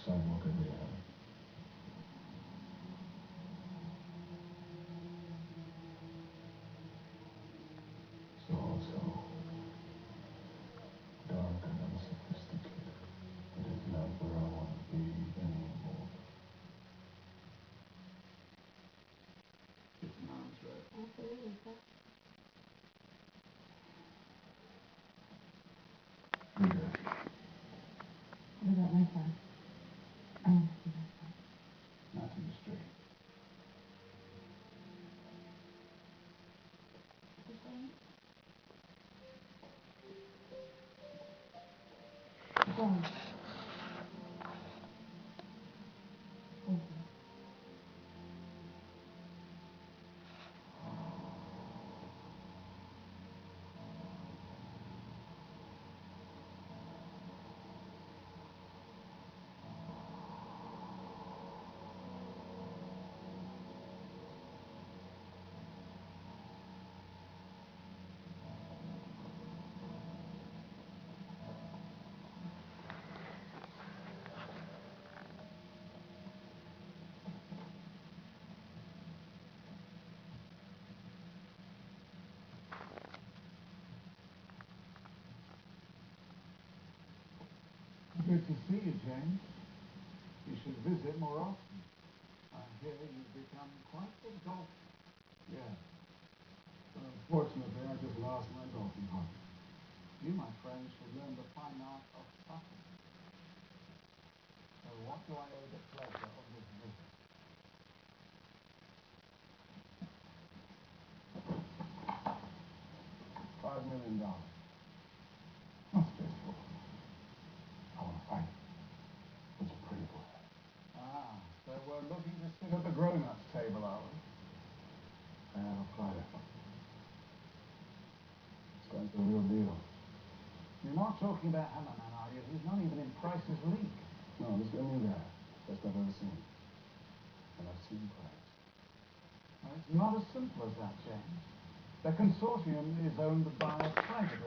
sidewalk every hour. It's all so dark and unsophisticated. It is not where I want to be anymore. It's Mom's right. Absolutely, sir. Rita, What about my son? I want to see my son. not to the street. You're saying? Don't. Thank you. Good to see you, James. You should visit more often. I hear you've become quite the golfer. Yeah. Unfortunately, I just lost my golfing hobby. You, my friend, should learn the fine art of putting. So what do I owe the pleasure of this visit? $5 million. That's just for I want to fight. It's a pretty boy. Ah, so we're looking to sit at the grown-ups table, are we? I have a fighter. This guy's the real deal. You're not talking about Hammerman, are you? He's not even in Price's league. No, this is a new guy. Best I've ever seen. And I've seen Price. Well, it's not as simple as that, James. The consortium is owned by a private